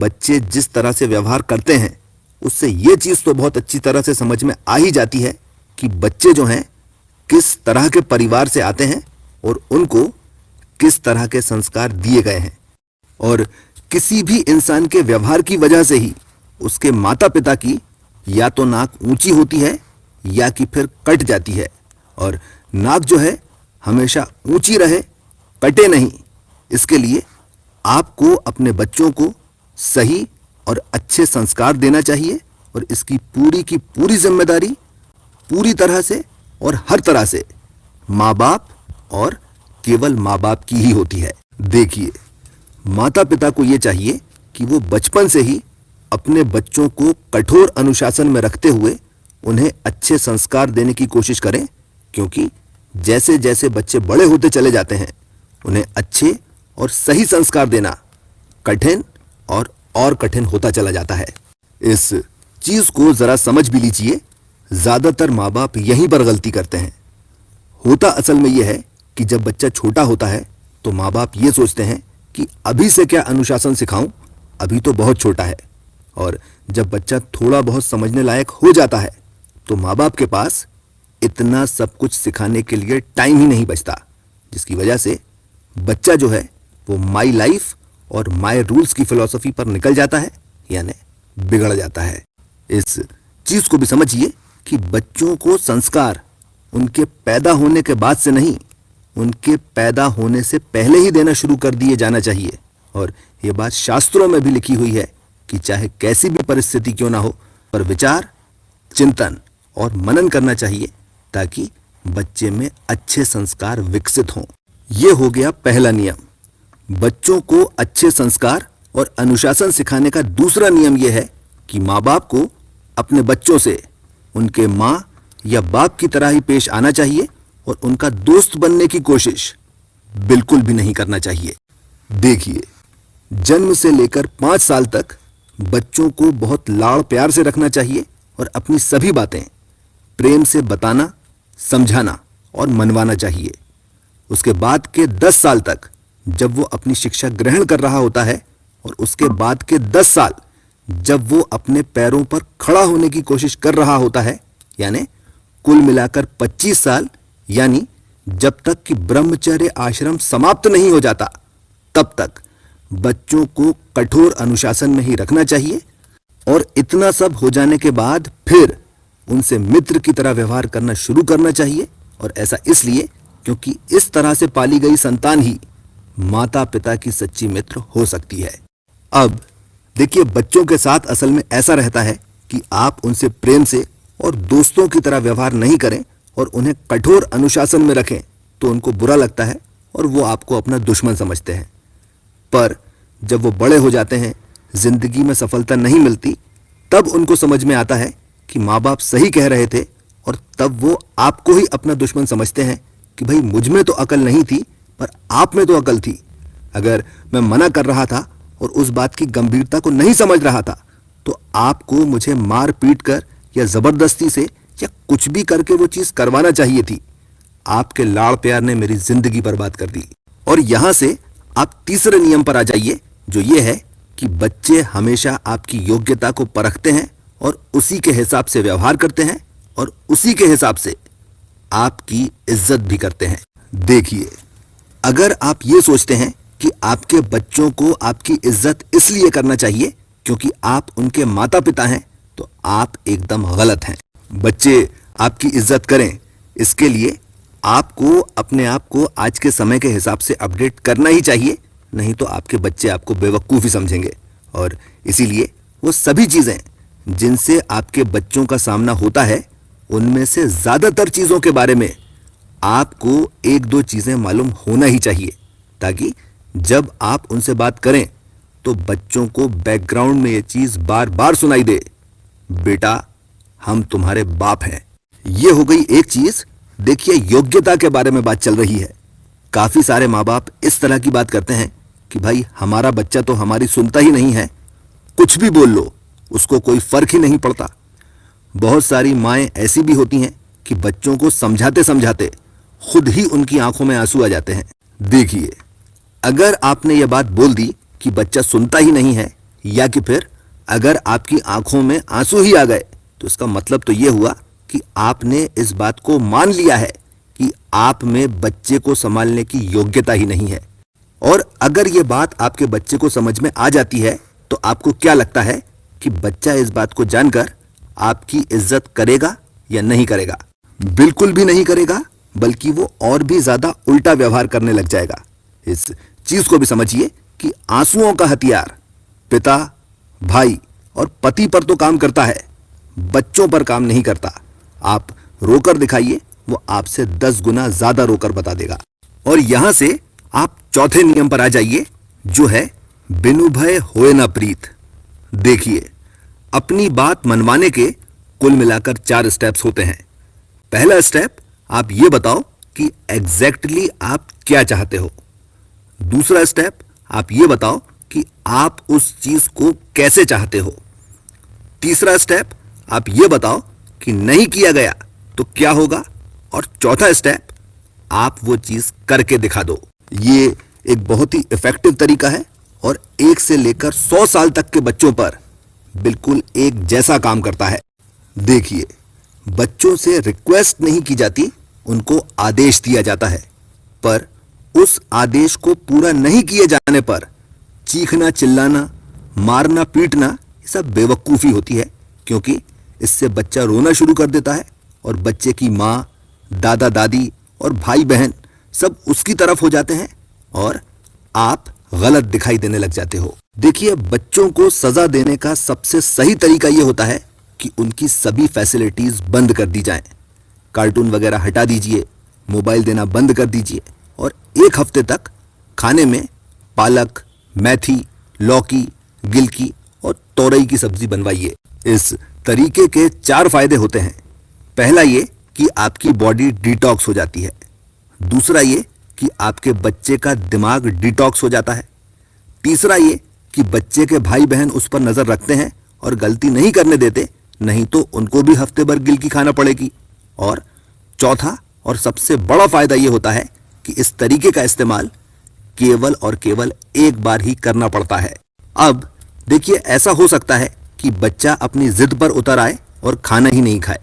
बच्चे जिस तरह से व्यवहार करते हैं उससे ये चीज तो बहुत अच्छी तरह से समझ में आ ही जाती है कि बच्चे जो हैं किस तरह के परिवार से आते हैं और उनको किस तरह के संस्कार दिए गए हैं। और किसी भी इंसान के व्यवहार की वजह से ही उसके माता पिता की या तो नाक ऊंची होती है या कि फिर कट जाती है। और नाक जो है हमेशा ऊंची रहे, कटे नहीं, इसके लिए आपको अपने बच्चों को सही और अच्छे संस्कार देना चाहिए और इसकी पूरी की पूरी जिम्मेदारी पूरी तरह से और हर तरह से माँ बाप और केवल माँ बाप की ही होती है। देखिए, माता पिता को यह चाहिए कि वो बचपन से ही अपने बच्चों को कठोर अनुशासन में रखते हुए उन्हें अच्छे संस्कार देने की कोशिश करें, क्योंकि जैसे जैसे बच्चे बड़े होते चले जाते हैं उन्हें अच्छे और सही संस्कार देना कठिन और कठिन होता चला जाता है। इस चीज को जरा समझ भी लीजिए, ज्यादातर माँ बाप यहीं पर गलती करते हैं। होता असल में यह है कि जब बच्चा छोटा होता है तो माँ बाप ये सोचते हैं कि अभी से क्या अनुशासन सिखाऊं, अभी तो बहुत छोटा है। और जब बच्चा थोड़ा बहुत समझने लायक हो जाता है तो माँ बाप के पास इतना सब कुछ सिखाने के लिए टाइम ही नहीं बचता, जिसकी वजह से बच्चा जो है वो माई लाइफ और माई रूल्स की फिलॉसफी पर निकल जाता है, यानी बिगड़ जाता है। इस चीज को भी समझिए कि बच्चों को संस्कार उनके पैदा होने के बाद से नहीं, उनके पैदा होने से पहले ही देना शुरू कर दिए जाना चाहिए। और यह बात शास्त्रों में भी लिखी हुई है कि चाहे कैसी भी परिस्थिति क्यों ना हो, पर विचार, चिंतन और मनन करना चाहिए ताकि बच्चे में अच्छे संस्कार विकसित हों। यह हो गया पहला नियम। बच्चों को अच्छे संस्कार और अनुशासन सिखाने का दूसरा नियम यह है कि माँ बाप को अपने बच्चों से उनके माँ या बाप की तरह ही पेश आना चाहिए और उनका दोस्त बनने की कोशिश बिल्कुल भी नहीं करना चाहिए। देखिए, जन्म से लेकर 5 साल तक बच्चों को बहुत लाड़ प्यार से रखना चाहिए और अपनी सभी बातें प्रेम से बताना, समझाना और मनवाना चाहिए। उसके बाद के 10 साल तक जब वो अपनी शिक्षा ग्रहण कर रहा होता है और उसके बाद के 10 साल जब वो अपने पैरों पर खड़ा होने की कोशिश कर रहा होता है, यानी कुल मिलाकर 25 साल, यानी जब तक कि ब्रह्मचर्य आश्रम समाप्त नहीं हो जाता, तब तक बच्चों को कठोर अनुशासन में ही रखना चाहिए। और इतना सब हो जाने के बाद फिर उनसे मित्र की तरह व्यवहार करना शुरू करना चाहिए। और ऐसा इसलिए क्योंकि इस तरह से पाली गई संतान ही माता पिता की सच्ची मित्र हो सकती है। अब देखिए, बच्चों के साथ असल में ऐसा रहता है कि आप उनसे प्रेम से और दोस्तों की तरह व्यवहार नहीं करें और उन्हें कठोर अनुशासन में रखें तो उनको बुरा लगता है और वो आपको अपना दुश्मन समझते हैं। पर जब वो बड़े हो जाते हैं, जिंदगी में सफलता नहीं मिलती, तब उनको समझ में आता है कि माँ बाप सही कह रहे थे और तब वो आपको ही अपना दुश्मन समझते हैं कि भाई मुझ में तो अकल नहीं थी पर आप में तो अकल थी। अगर मैं मना कर रहा था और उस बात की गंभीरता को नहीं समझ रहा था तो आपको मुझे मार पीट कर या जबरदस्ती से या कुछ भी करके वो चीज करवाना चाहिए थी। आपके लाड़ प्यार ने मेरी जिंदगी बर्बाद कर दी। और यहां से आप तीसरे नियम पर आ जाइए, जो ये है कि बच्चे हमेशा आपकी योग्यता को परखते हैं और उसी के हिसाब से व्यवहार करते हैं और उसी के हिसाब से आपकी इज्जत भी करते हैं। देखिए, अगर आप ये सोचते हैं कि आपके बच्चों को आपकी इज्जत इसलिए करना चाहिए क्योंकि आप उनके माता पिता हैं, तो आप एकदम गलत हैं। बच्चे आपकी इज्जत करें, इसके लिए आपको अपने आप को आज के समय के हिसाब से अपडेट करना ही चाहिए, नहीं तो आपके बच्चे आपको बेवकूफ़ ही समझेंगे। और इसीलिए वो सभी चीज़ें जिनसे आपके बच्चों का सामना होता है, उनमें से ज़्यादातर चीज़ों के बारे में आपको 1-2 चीज़ें मालूम होना ही चाहिए, ताकि जब आप उनसे बात करें तो बच्चों को बैकग्राउंड में ये चीज़ बार बार सुनाई दे, बेटा हम तुम्हारे बाप हैं। ये हो गई एक चीज़। देखिए, योग्यता के बारे में बात चल रही है। काफ़ी सारे माँ बाप इस तरह की बात करते हैं कि भाई हमारा बच्चा तो हमारी सुनता ही नहीं है, कुछ भी बोल लो उसको कोई फर्क ही नहीं पड़ता। बहुत सारी माएँ ऐसी भी होती हैं कि बच्चों को समझाते समझाते खुद ही उनकी आंखों में आंसू आ जाते हैं। देखिए, अगर आपने यह बात बोल दी कि बच्चा सुनता ही नहीं है या कि फिर अगर आपकी आंखों में आंसू ही आ गए तो इसका मतलब तो यह हुआ कि आपने इस बात को मान लिया है कि आप में बच्चे को संभालने की योग्यता ही नहीं है। और अगर यह बात आपके बच्चे को समझ में आ जाती है तो आपको क्या लगता है कि बच्चा इस बात को जानकर आपकी इज्जत करेगा या नहीं करेगा? बिल्कुल भी नहीं करेगा, बल्कि वो और भी ज्यादा उल्टा व्यवहार करने लग जाएगा। इस चीज को भी समझिए कि आंसुओं का हथियार पिता, भाई और पति पर तो काम करता है, बच्चों पर काम नहीं करता। आप रोकर दिखाइए, वो आपसे 10 गुना ज्यादा रोकर बता देगा। और यहां से आप चौथे नियम पर आ जाइए, जो है बिनु भय होए न प्रीत। देखिए, अपनी बात मनवाने के कुल मिलाकर 4 स्टेप्स होते हैं। पहला स्टेप, आप ये बताओ कि एग्जैक्टली आप क्या चाहते हो। दूसरा स्टेप, आप ये बताओ कि आप उस चीज को कैसे चाहते हो। तीसरा स्टेप, आप ये बताओ कि नहीं किया गया तो क्या होगा। और चौथा स्टेप, आप वो चीज करके दिखा दो। ये एक बहुत ही इफेक्टिव तरीका है और 1 से लेकर 100 साल तक के बच्चों पर बिल्कुल एक जैसा काम करता है। देखिए, बच्चों से रिक्वेस्ट नहीं की जाती, उनको आदेश दिया जाता है। पर उस आदेश को पूरा नहीं किए जाने पर चीखना, चिल्लाना, मारना, पीटना, ये सब बेवकूफी होती है, क्योंकि इससे बच्चा रोना शुरू कर देता है और बच्चे की माँ, दादा दादी और भाई बहन सब उसकी तरफ हो जाते हैं और आप गलत दिखाई देने लग जाते हो। देखिए, बच्चों को सजा देने का सबसे सही तरीका यह होता है कि उनकी सभी फैसिलिटीज बंद कर दी जाएं। कार्टून वगैरह हटा दीजिए, मोबाइल देना बंद कर दीजिए और 1 हफ्ते तक खाने में पालक, मेथी, लौकी, गिलकी और तोरई की सब्जी बनवाइए। इस तरीके के 4 फायदे होते हैं। पहला ये कि आपकी बॉडी डिटॉक्स हो जाती है। दूसरा ये कि आपके बच्चे का दिमाग डिटॉक्स हो जाता है। तीसरा ये कि बच्चे के भाई बहन उस पर नजर रखते हैं और गलती नहीं करने देते, नहीं तो उनको भी हफ्ते भर गिलकी खाना पड़ेगी। और चौथा और सबसे बड़ा फायदा यह होता है कि इस तरीके का इस्तेमाल केवल और केवल एक बार ही करना पड़ता है। अब देखिए, ऐसा हो सकता है कि बच्चा अपनी जिद पर उतर आए और खाना ही नहीं खाए।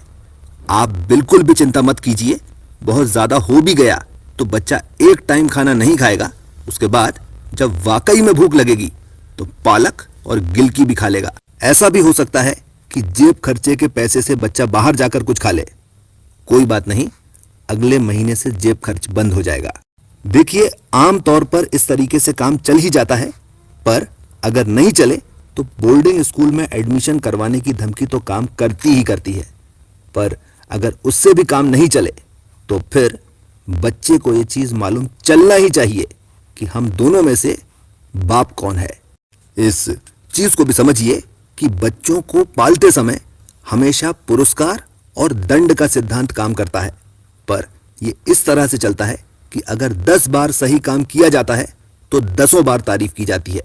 आप बिल्कुल भी चिंता मत कीजिए, बहुत ज्यादा हो भी गया तो बच्चा 1 टाइम खाना नहीं खाएगा, उसके बाद जब वाकई में भूख लगेगी तो पालक और गिलकी भी खा लेगा। ऐसा भी हो सकता है कि जेब खर्चे के पैसे से बच्चा बाहर जाकर कुछ खा ले। कोई बात नहीं, अगले महीने से जेब खर्च बंद हो जाएगा। देखिए, आम तौर पर इस तरीके से काम चल ही जाता है, पर अगर नहीं चले तो बोर्डिंग स्कूल में एडमिशन करवाने की धमकी तो काम करती ही करती है। पर अगर उससे भी काम नहीं चले तो फिर बच्चे को यह चीज मालूम चलना ही चाहिए कि हम दोनों में से बाप कौन है। इस चीज को भी समझिए कि बच्चों को पालते समय हमेशा पुरस्कार और दंड का सिद्धांत काम करता है, पर यह इस तरह से चलता है कि अगर 10 बार सही काम किया जाता है तो 10 बार तारीफ की जाती है,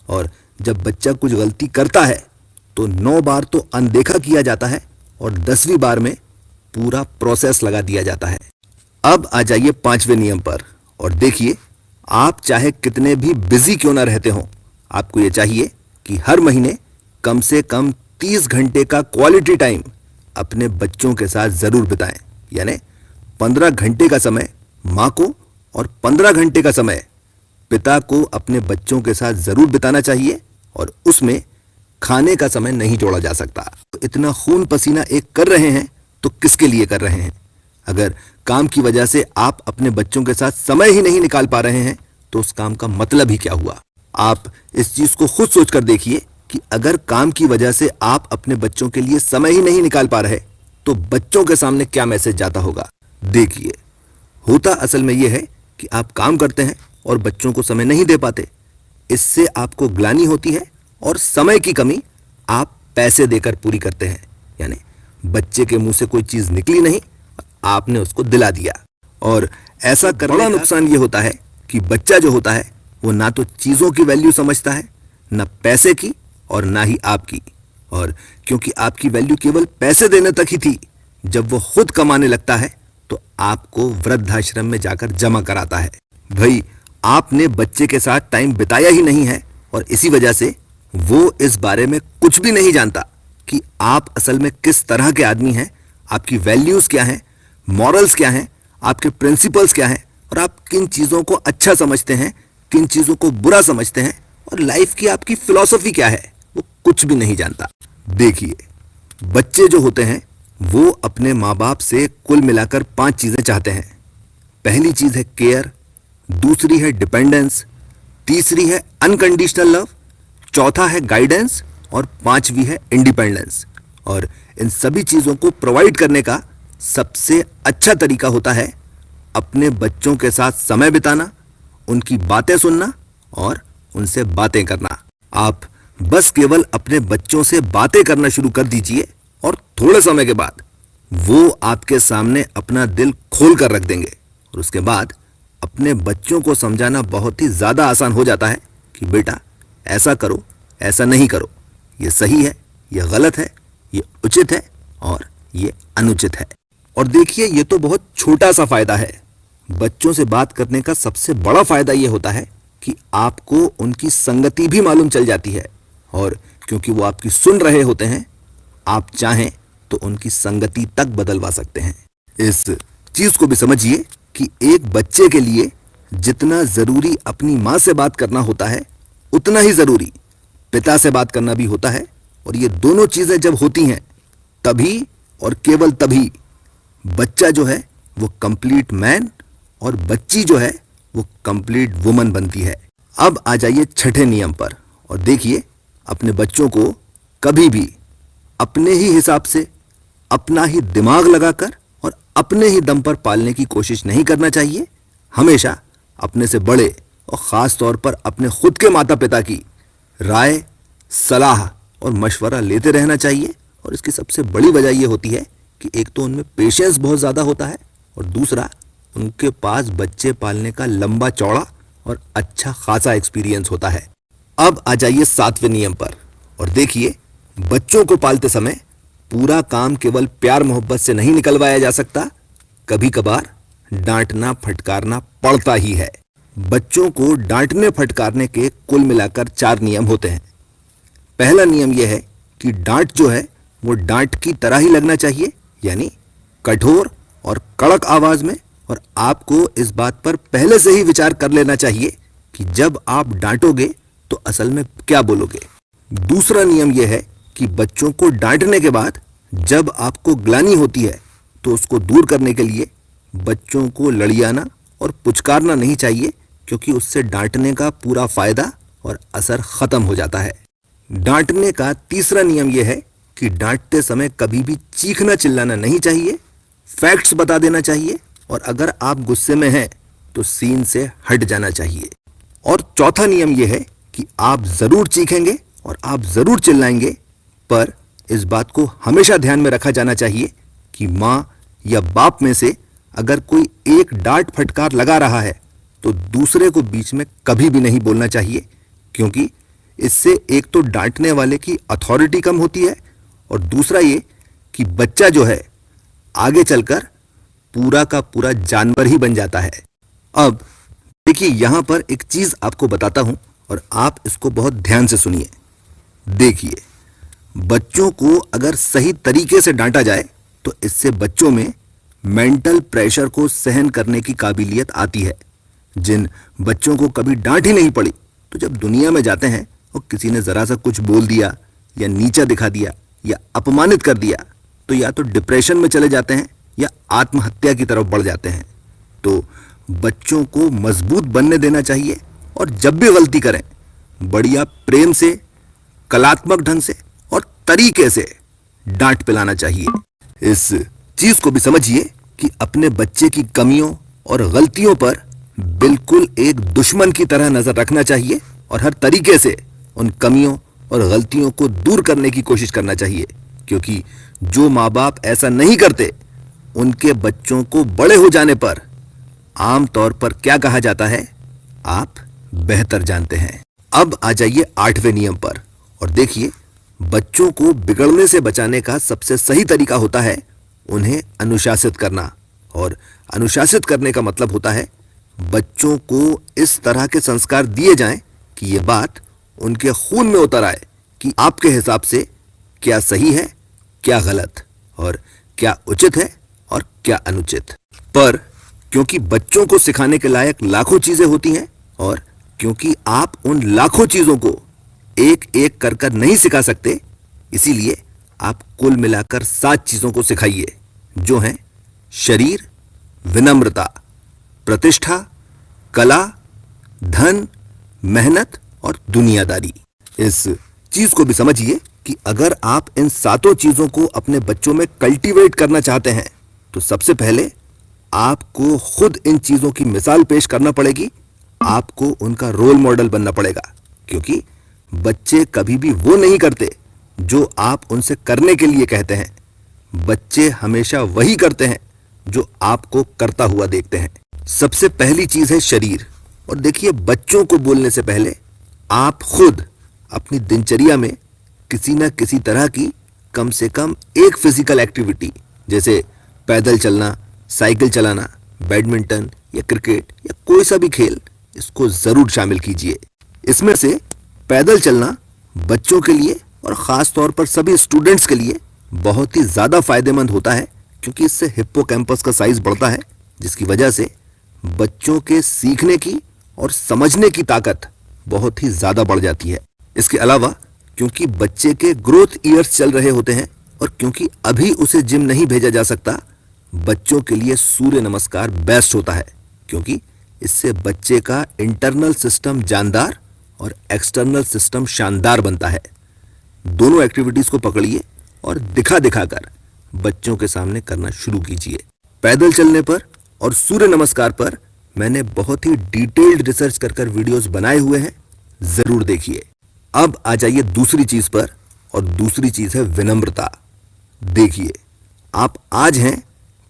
और जब बच्चा कुछ गलती करता है तो 9 बार तो अनदेखा किया जाता है और 10वीं बार में पूरा प्रोसेस लगा दिया जाता है। अब आ जाइए 5वें नियम पर और देखिए, आप चाहे कितने भी बिजी क्यों ना रहते हो, आपको यह चाहिए कि हर महीने कम से कम 30 घंटे का क्वालिटी टाइम अपने बच्चों के साथ जरूर बिताएं। यानी 15 घंटे का समय मां को और 15 घंटे का समय पिता को अपने बच्चों के साथ जरूर बिताना चाहिए, और उसमें खाने का समय नहीं जोड़ा जा सकता। तो इतना खून पसीना एक कर रहे हैं तो किसके लिए कर रहे हैं? अगर काम की वजह से आप अपने बच्चों के साथ समय ही नहीं निकाल पा रहे हैं तो उस काम का मतलब ही क्या हुआ? आप इस चीज को खुद सोचकर देखिए कि अगर काम की वजह से आप अपने बच्चों के लिए समय ही नहीं निकाल पा रहे तो बच्चों के सामने क्या मैसेज जाता होगा। देखिए, होता असल में यह है कि आप काम करते हैं और बच्चों को समय नहीं दे पाते। इससे आपको ग्लानि होती है और समय की कमी आप पैसे देकर पूरी करते हैं। यानी बच्चे के मुंह से कोई चीज निकली नहीं, आपने उसको दिला दिया। और ऐसा करने का नुकसान यह होता है कि बच्चा जो होता है वो ना तो चीजों की वैल्यू समझता है, ना पैसे की और ना ही आपकी। और क्योंकि आपकी वैल्यू केवल पैसे देने तक ही थी, जब वो खुद कमाने लगता है तो आपको वृद्धाश्रम में जाकर जमा कराता है। भाई, आपने बच्चे के साथ टाइम बिताया ही नहीं है और इसी वजह से वो इस बारे में कुछ भी नहीं जानता कि आप असल में किस तरह के आदमी हैं, आपकी वैल्यूज क्या हैं, मॉरल्स क्या हैं, आपके प्रिंसिपल्स क्या हैं, और आप किन चीजों को अच्छा समझते हैं, किन चीजों को बुरा समझते हैं, और लाइफ की आपकी फिलॉसफी क्या है, वो कुछ भी नहीं जानता। देखिए, बच्चे जो होते हैं वो अपने माँ बाप से कुल मिलाकर 5 चीजें चाहते हैं। पहली चीज है केयर, दूसरी है डिपेंडेंस, तीसरी है अनकंडीशनल लव, चौथा है गाइडेंस, और पांचवी है इंडिपेंडेंस। और इन सभी चीजों को प्रोवाइड करने का सबसे अच्छा तरीका होता है अपने बच्चों के साथ समय बिताना, उनकी बातें सुनना और उनसे बातें करना। आप बस केवल अपने बच्चों से बातें करना शुरू कर दीजिए और थोड़े समय के बाद वो आपके सामने अपना दिल खोल कर रख देंगे। और उसके बाद अपने बच्चों को समझाना बहुत ही ज्यादा आसान हो जाता है कि बेटा ऐसा करो, ऐसा नहीं करो, ये सही है, ये गलत है, ये उचित है और ये अनुचित है। और देखिए, ये तो बहुत छोटा सा फायदा है। बच्चों से बात करने का सबसे बड़ा फायदा ये होता है कि आपको उनकी संगति भी मालूम चल जाती है, और क्योंकि वो आपकी सुन रहे होते हैं, आप चाहें तो उनकी संगति तक बदलवा सकते हैं। इस चीज को भी समझिए कि एक बच्चे के लिए जितना जरूरी अपनी मां से बात करना होता है, उतना ही जरूरी पिता से बात करना भी होता है। और ये दोनों चीजें जब होती हैं, तभी और केवल तभी बच्चा जो है वो कंप्लीट मैन और बच्ची जो है वो कंप्लीट वुमन बनती है। अब आ जाइए छठे नियम पर, और देखिए, अपने बच्चों को कभी भी अपने ही हिसाब से, अपना ही दिमाग लगाकर और अपने ही दम पर पालने की कोशिश नहीं करना चाहिए। हमेशा अपने से बड़े और खास तौर पर अपने खुद के माता पिता की राय, सलाह और मशवरा लेते रहना चाहिए। और इसकी सबसे बड़ी वजह यह होती है कि एक तो उनमें पेशेंस बहुत ज्यादा होता है, और दूसरा उनके पास बच्चे पालने का लंबा चौड़ा और अच्छा खासा एक्सपीरियंस होता है। अब आ जाइए 7वें नियम पर, और देखिए, बच्चों को पालते समय पूरा काम केवल प्यार मोहब्बत से नहीं निकलवाया जा सकता। कभी कभार डांटना फटकारना पड़ता ही है। बच्चों को डांटने फटकारने के कुल मिलाकर 4 नियम होते हैं। पहला नियम यह है कि डांट जो है वो डांट की तरह ही लगना चाहिए, यानी कठोर और कड़क आवाज में। और आपको इस बात पर पहले से ही विचार कर लेना चाहिए कि जब आप डांटोगे तो असल में क्या बोलोगे। दूसरा नियम यह है कि बच्चों को डांटने के बाद जब आपको ग्लानि होती है तो उसको दूर करने के लिए बच्चों को लड़ियाना और पुचकारना नहीं चाहिए, क्योंकि उससे डांटने का पूरा फायदा और असर खत्म हो जाता है। डांटने का तीसरा नियम यह है कि डांटते समय कभी भी चीखना चिल्लाना नहीं चाहिए, फैक्ट्स बता देना चाहिए, और अगर आप गुस्से में हैं तो सीन से हट जाना चाहिए। और चौथा नियम यह है कि आप जरूर चीखेंगे और आप जरूर चिल्लाएंगे, पर इस बात को हमेशा ध्यान में रखा जाना चाहिए कि मां या बाप में से अगर कोई एक डांट फटकार लगा रहा है तो दूसरे को बीच में कभी भी नहीं बोलना चाहिए, क्योंकि इससे एक तो डांटने वाले की अथॉरिटी कम होती है, और दूसरा ये कि बच्चा जो है आगे चलकर पूरा का पूरा जानवर ही बन जाता है। अब देखिए, यहां पर एक चीज आपको बताता हूं और आप इसको बहुत ध्यान से सुनिए। देखिए, बच्चों को अगर सही तरीके से डांटा जाए तो इससे बच्चों में मेंटल प्रेशर को सहन करने की काबिलियत आती है। जिन बच्चों को कभी डांट ही नहीं पड़ी, तो जब दुनिया में जाते हैं और किसी ने जरा सा कुछ बोल दिया या नीचा दिखा दिया या अपमानित कर दिया, तो या तो डिप्रेशन में चले जाते हैं या आत्महत्या की तरफ बढ़ जाते हैं। तो बच्चों को मजबूत बनने देना चाहिए, और जब भी गलती करें बढ़िया प्रेम से, कलात्मक ढंग से और तरीके से डांट पिलाना चाहिए। इस चीज को भी समझिए कि अपने बच्चे की कमियों और गलतियों पर बिल्कुल एक दुश्मन की तरह नजर रखना चाहिए, और हर तरीके से उन कमियों और गलतियों को दूर करने की कोशिश करना चाहिए, क्योंकि जो माँ बाप ऐसा नहीं करते उनके बच्चों को बड़े हो जाने पर आमतौर पर क्या कहा जाता है, आप बेहतर जानते हैं। अब आ जाइए 8वें नियम पर, और देखिए, बच्चों को बिगड़ने से बचाने का सबसे सही तरीका होता है उन्हें अनुशासित करना। और अनुशासित करने का मतलब होता है बच्चों को इस तरह के संस्कार दिए जाएं कि ये बात उनके खून में उतर आए कि आपके हिसाब से क्या सही है, क्या गलत, और क्या उचित है और क्या अनुचित। पर क्योंकि बच्चों को सिखाने के लायक लाखों चीजें होती हैं, और क्योंकि आप उन लाखों चीजों को एक एक कर कर नहीं सिखा सकते, इसीलिए आप कुल मिलाकर 7 चीजों को सिखाइए, जो हैं शरीर, विनम्रता, प्रतिष्ठा, कला, धन, मेहनत और दुनियादारी। इस चीज को भी समझिए कि अगर आप इन 7 चीजों को अपने बच्चों में कल्टीवेट करना चाहते हैं तो सबसे पहले आपको खुद इन चीजों की मिसाल पेश करना पड़ेगी। आपको उनका रोल मॉडल बनना पड़ेगा, क्योंकि बच्चे कभी भी वो नहीं करते जो आप उनसे करने के लिए कहते हैं। बच्चे हमेशा वही करते हैं जो आपको करता हुआ देखते हैं। सबसे पहली चीज है शरीर। और देखिए, बच्चों को बोलने से पहले आप खुद अपनी दिनचर्या में किसी न किसी तरह की कम से कम एक फिजिकल एक्टिविटी, जैसे पैदल चलना, साइकिल चलाना, बैडमिंटन या क्रिकेट या कोई सा भी खेल, इसको जरूर शामिल कीजिए। इसमें से पैदल चलना बच्चों के लिए और खास तौर पर सभी स्टूडेंट्स के लिए बहुत ही ज्यादा फायदेमंद होता है, क्योंकि इससे हिप्पोकैम्पस का साइज बढ़ता है, जिसकी वजह से बच्चों के सीखने की और समझने की ताकत बहुत ही ज्यादा बढ़ जाती है। इसके अलावा क्योंकि बच्चे के ग्रोथ ईयर्स चल रहे होते हैं और क्योंकि अभी उसे जिम नहीं भेजा जा सकता, बच्चों के लिए सूर्य नमस्कार बेस्ट होता है, क्योंकि इससे बच्चे का इंटरनल सिस्टम जानदार और एक्सटर्नल सिस्टम शानदार बनता है। दोनों एक्टिविटीज को पकड़िए और दिखा दिखाकर बच्चों के सामने करना शुरू कीजिए। पैदल चलने पर और सूर्य नमस्कार पर मैंने बहुत ही डिटेल्ड रिसर्च कर कर वीडियोस बनाए हुए हैं, जरूर देखिए। अब आ जाइए दूसरी चीज पर, और दूसरी चीज है विनम्रता। देखिए, आप आज हैं,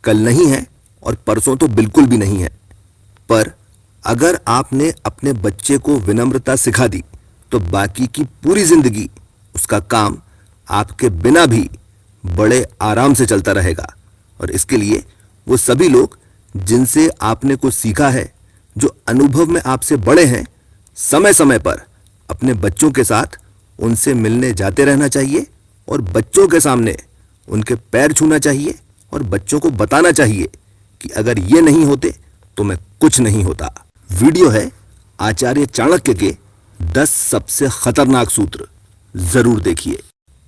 कल नहीं हैं और परसों तो बिल्कुल भी नहीं है। पर अगर आपने अपने बच्चे को विनम्रता सिखा दी तो बाकी की पूरी जिंदगी उसका काम आपके बिना भी बड़े आराम से चलता रहेगा। और इसके लिए वो सभी लोग जिनसे आपने कुछ सीखा है, जो अनुभव में आपसे बड़े हैं, समय समय पर अपने बच्चों के साथ उनसे मिलने जाते रहना चाहिए और बच्चों के सामने उनके पैर छूना चाहिए और बच्चों को बताना चाहिए कि अगर ये नहीं होते तो मैं कुछ नहीं होता। वीडियो है आचार्य चाणक्य के 10 सबसे खतरनाक सूत्र, जरूर देखिए।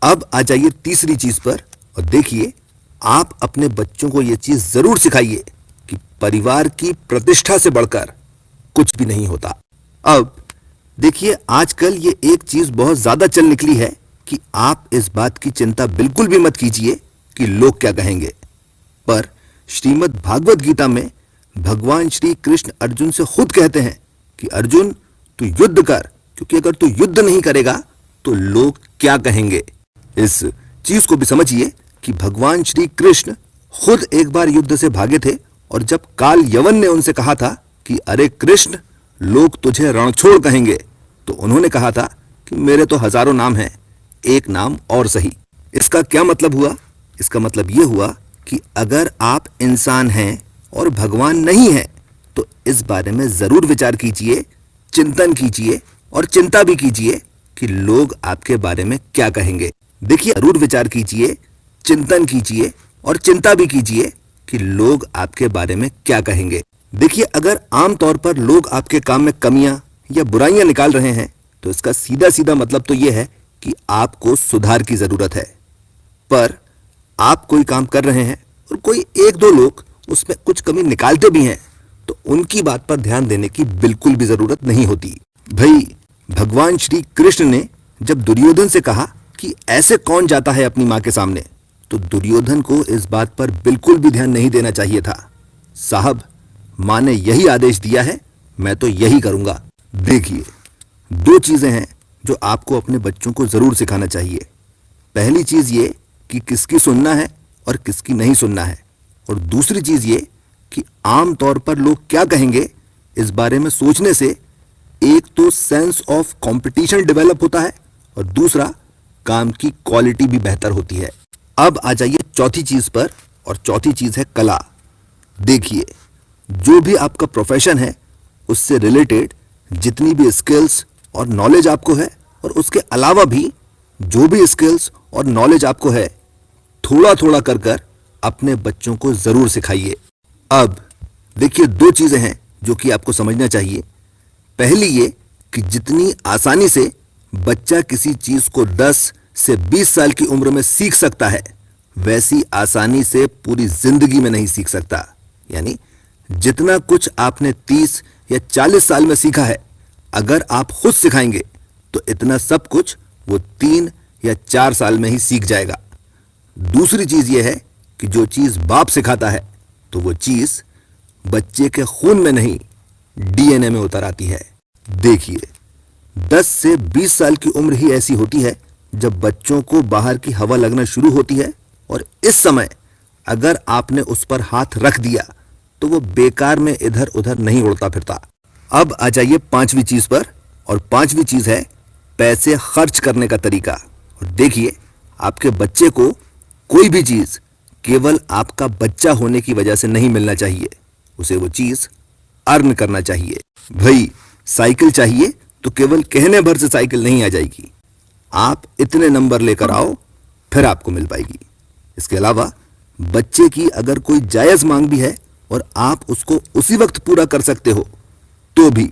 अब आ जाइए तीसरी चीज पर, और देखिए, आप अपने बच्चों को यह चीज जरूर सिखाइए कि परिवार की प्रतिष्ठा से बढ़कर कुछ भी नहीं होता। अब देखिए, आजकल ये एक चीज बहुत ज्यादा चल निकली है कि आप इस बात की चिंता बिल्कुल भी मत कीजिए कि लोग क्या कहेंगे। पर श्रीमद् भागवत गीता में भगवान श्री कृष्ण अर्जुन से खुद कहते हैं कि अर्जुन, तू युद्ध कर, क्योंकि अगर तू युद्ध नहीं करेगा तो लोग क्या कहेंगे। इस चीज को भी समझिए कि भगवान श्री कृष्ण खुद एक बार युद्ध से भागे थे, और जब काल यवन ने उनसे कहा था कि अरे कृष्ण, लोग तुझे रणछोड़ कहेंगे, तो उन्होंने कहा था कि मेरे तो हजारों नाम हैं, एक नाम और सही। इसका क्या मतलब हुआ? इसका मतलब यह हुआ कि अगर आप इंसान हैं और भगवान नहीं हैं, तो इस बारे में जरूर विचार कीजिए, चिंतन कीजिए और चिंता भी कीजिए कि लोग आपके बारे में क्या कहेंगे। देखिए, जरूर विचार कीजिए, चिंतन कीजिए और चिंता भी कीजिए कि लोग आपके बारे में क्या कहेंगे। देखिए, अगर आमतौर पर लोग आपके काम में कमियां या बुराइयां निकाल रहे हैं, तो इसका सीधा सीधा मतलब तो यह है कि आपको सुधार की जरूरत है। पर आप कोई काम कर रहे हैं और कोई एक दो लोग उसमें कुछ कमी निकालते भी हैं, तो उनकी बात पर ध्यान देने की बिल्कुल भी जरूरत नहीं होती। भाई, भगवान श्री कृष्ण ने जब दुर्योधन से कहा कि ऐसे कौन जाता है अपनी मां के सामने, तो दुर्योधन को इस बात पर बिल्कुल भी ध्यान नहीं देना चाहिए था। साहब, मां ने यही आदेश दिया है, मैं तो यही करूंगा। देखिए, 2 चीजें हैं जो आपको अपने बच्चों को जरूर सिखाना चाहिए। पहली चीज ये कि किसकी सुनना है और किसकी नहीं सुनना है, और दूसरी चीज ये कि आम तौर पर लोग क्या कहेंगे, इस बारे में सोचने से एक तो सेंस ऑफ कंपटीशन डेवलप होता है और दूसरा काम की क्वालिटी भी बेहतर होती है। अब आ जाइए चौथी चीज पर, और चौथी चीज है कला। देखिए, जो भी आपका प्रोफेशन है उससे रिलेटेड जितनी भी स्किल्स और नॉलेज आपको है, और उसके अलावा भी जो भी स्किल्स और नॉलेज आपको है, थोड़ा थोड़ा कर कर अपने बच्चों को जरूर सिखाइए। अब देखिए, दो चीजें हैं जो कि आपको समझना चाहिए। पहली ये कि जितनी आसानी से बच्चा किसी चीज को 10 से 20 साल की उम्र में सीख सकता है, वैसी आसानी से पूरी जिंदगी में नहीं सीख सकता। यानी जितना कुछ आपने 30 या 40 साल में सीखा है, अगर आप खुद सिखाएंगे तो इतना सब कुछ वो 3 या 4 साल में ही सीख जाएगा। दूसरी चीज यह है कि जो चीज बाप सिखाता है तो वो चीज बच्चे के खून में नहीं, डीएनए में उतर आती है। देखिए, 10 से 20 साल की उम्र ही ऐसी होती है जब बच्चों को बाहर की हवा लगना शुरू होती है, और इस समय अगर आपने उस पर हाथ रख दिया तो वो बेकार में इधर उधर नहीं उड़ता फिरता। अब आ जाइए 5वीं चीज पर, और 5वीं चीज है पैसे खर्च करने का तरीका। और देखिए, आपके बच्चे को कोई भी चीज केवल आपका बच्चा होने की वजह से नहीं मिलना चाहिए, उसे वो चीज अर्न करना चाहिए। भाई, साइकिल चाहिए तो केवल कहने भर से साइकिल नहीं आ जाएगी, आप इतने नंबर लेकर आओ फिर आपको मिल पाएगी। इसके अलावा बच्चे की अगर कोई जायज मांग भी है और आप उसको उसी वक्त पूरा कर सकते हो, तो भी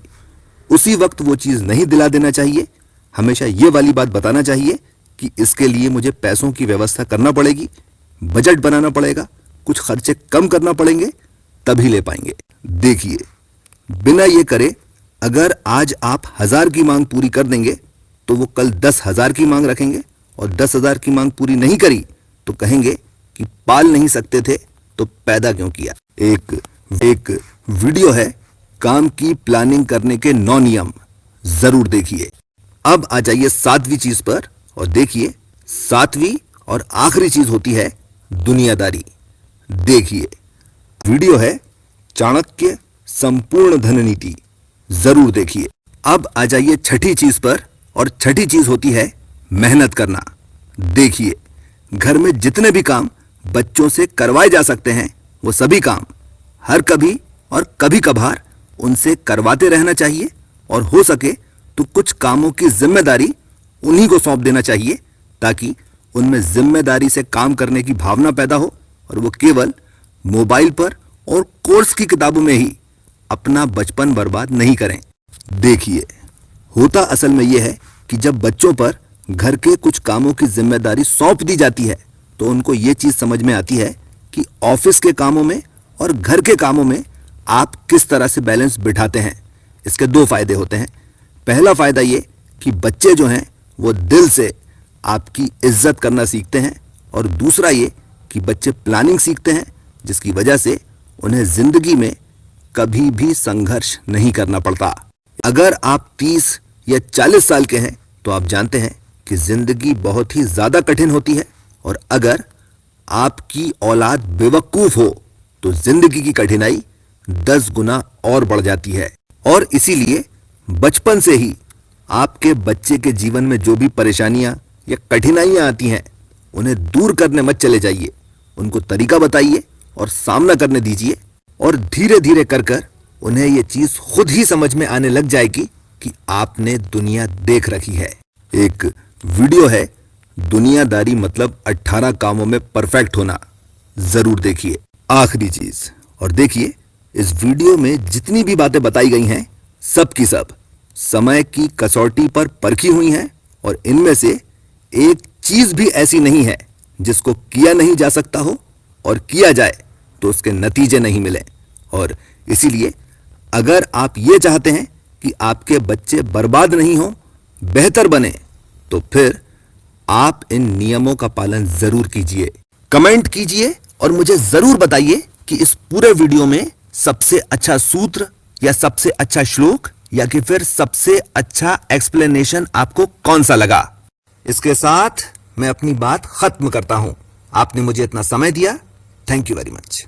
उसी वक्त वो चीज नहीं दिला देना चाहिए। हमेशा ये वाली बात बताना चाहिए कि इसके लिए मुझे पैसों की व्यवस्था करना पड़ेगी, बजट बनाना पड़ेगा, कुछ खर्चे कम करना पड़ेंगे, तभी ले पाएंगे। देखिए, बिना ये करे अगर आज आप 1000 की मांग पूरी कर देंगे तो वो कल 10,000 की मांग रखेंगे, और 10,000 की मांग पूरी नहीं करी तो कहेंगे कि पाल नहीं सकते थे तो पैदा क्यों किया। एक वीडियो है काम की प्लानिंग करने के 9 नियम, जरूर देखिए। अब आ जाइए 7वीं चीज पर, और देखिए 7वीं और आखिरी चीज होती है दुनियादारी। देखिए, वीडियो है चाणक्य संपूर्ण धन नीति, जरूर देखिए। अब आ जाइए 6ठी चीज पर, और 6ठी चीज होती है मेहनत करना। देखिए, घर में जितने भी काम बच्चों से करवाए जा सकते हैं, वो सभी काम हर कभी और कभी कभार उनसे करवाते रहना चाहिए, और हो सके तो कुछ कामों की जिम्मेदारी उन्हीं को सौंप देना चाहिए, ताकि उनमें जिम्मेदारी से काम करने की भावना पैदा हो और वो केवल मोबाइल पर और कोर्स की किताबों में ही अपना बचपन बर्बाद नहीं करें। देखिए, होता असल में यह है कि जब बच्चों पर घर के कुछ कामों की जिम्मेदारी सौंप दी जाती है तो उनको यह चीज समझ में आती है कि ऑफिस के कामों में और घर के कामों में आप किस तरह से बैलेंस बिठाते हैं। इसके 2 फायदे होते हैं। पहला फायदा ये कि बच्चे जो हैं वो दिल से आपकी इज्जत करना सीखते हैं, और दूसरा ये कि बच्चे प्लानिंग सीखते हैं, जिसकी वजह से उन्हें जिंदगी में कभी भी संघर्ष नहीं करना पड़ता। अगर आप 30 या 40 साल के हैं तो आप जानते हैं कि जिंदगी बहुत ही ज्यादा कठिन होती है, और अगर आपकी औलाद बेवकूफ हो तो जिंदगी की कठिनाई 10 गुना और बढ़ जाती है। और इसीलिए बचपन से ही आपके बच्चे के जीवन में जो भी परेशानियां या कठिनाइयां आती हैं, उन्हें दूर करने मत चले जाइए, उनको तरीका बताइए और सामना करने दीजिए, और धीरे धीरे कर कर उन्हें यह चीज खुद ही समझ में आने लग जाएगी कि आपने दुनिया देख रखी है। एक वीडियो है दुनियादारी मतलब 18 कामों में परफेक्ट होना, जरूर देखिए। आखिरी चीज, और देखिए, इस वीडियो में जितनी भी बातें बताई गई हैं सब की सब समय की कसौटी पर परखी हुई हैं, और इनमें से एक चीज भी ऐसी नहीं है जिसको किया नहीं जा सकता हो, और किया जाए तो उसके नतीजे नहीं मिले। और इसीलिए अगर आप ये चाहते हैं कि आपके बच्चे बर्बाद नहीं हो, बेहतर बने, तो फिर आप इन नियमों का पालन जरूर कीजिए। कमेंट कीजिए और मुझे जरूर बताइए कि इस पूरे वीडियो में सबसे अच्छा सूत्र या सबसे अच्छा श्लोक या कि फिर सबसे अच्छा एक्सप्लेनेशन आपको कौन सा लगा। इसके साथ मैं अपनी बात खत्म करता हूं। आपने मुझे इतना समय दिया, थैंक यू वेरी मच।